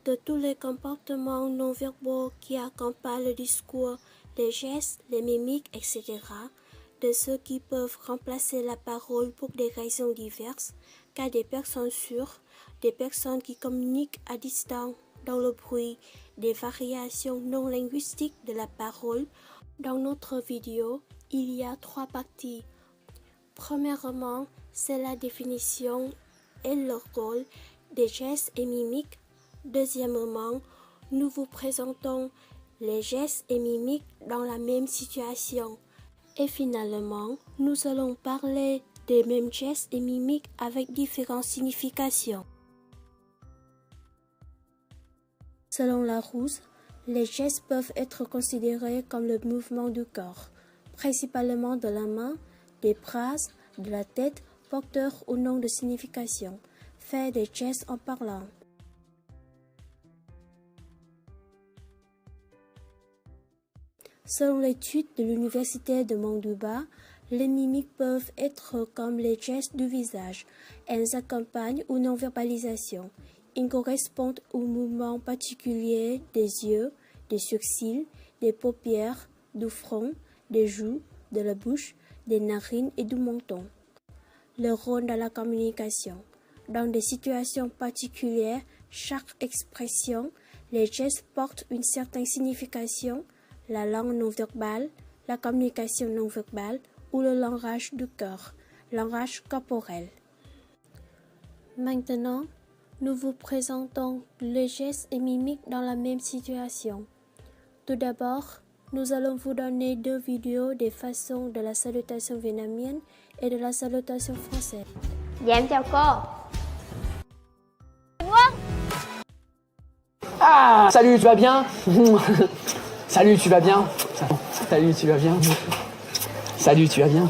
de tous les comportements non-verbaux qui accompagnent le discours, les gestes, les mimiques, etc., de ceux qui peuvent remplacer la parole pour des raisons diverses, car des personnes sûres, des personnes qui communiquent à distance dans le bruit, des variations non linguistiques de la parole. Dans notre vidéo, il y a 3 parties. Premièrement, c'est la définition et le rôle des gestes et mimiques. Deuxièmement, nous vous présentons les gestes et mimiques dans la même situation. Et finalement, nous allons parler des mêmes gestes et mimiques avec différentes significations. Selon Larousse, les gestes peuvent être considérés comme le mouvement du corps, principalement de la main, des bras, de la tête, porteurs ou non de signification. Faire des gestes en parlant. Selon l'étude de l'Université de Montauban, les mimiques peuvent être comme les gestes du visage. Elles accompagnent ou non-verbalisation. Ils correspondent aux mouvements particuliers des yeux, des sourcils, des paupières, du front, des joues, de la bouche, des narines et du menton. Le rôle dans la communication. Dans des situations particulières, chaque expression, les gestes portent une certaine signification, la langue non verbale, la communication non verbale ou le langage du corps, langage corporel. Maintenant, nous vous présentons les gestes et mimiques dans la même situation. Tout d'abord, nous allons vous donner 2 vidéos des façons de la salutation vietnamienne et de la salutation française. Dạ em chào cô. Ah, salut, tu vas bien? Salut, tu vas bien? Salut, tu vas bien? Salut, tu vas bien?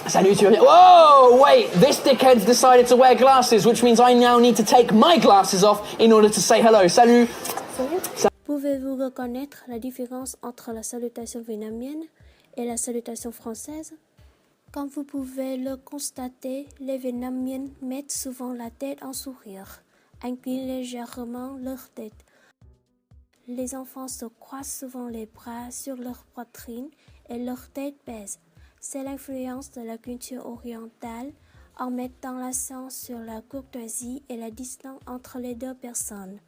Salut, tu vas bien? Whoa, wait, this dickhead's decided to wear glasses, which means I now need to take my glasses off in order to say hello. Salut. Pouvez-vous reconnaître la différence entre la salutation vietnamienne et la salutation française? Comme vous pouvez le constater, les Vietnamiens mettent souvent la tête en sourire, inclinent légèrement leur tête. Les enfants se croisent souvent les bras sur leur poitrine et leur tête baisse. C'est l'influence de la culture orientale en mettant l'accent sur la courtoisie et la distance entre les 2 personnes.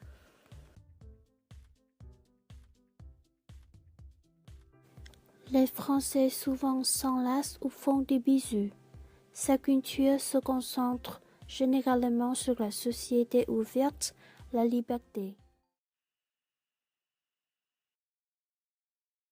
Les Français souvent s'enlacent ou font des bisous. Sa culture se concentre généralement sur la société ouverte, la liberté.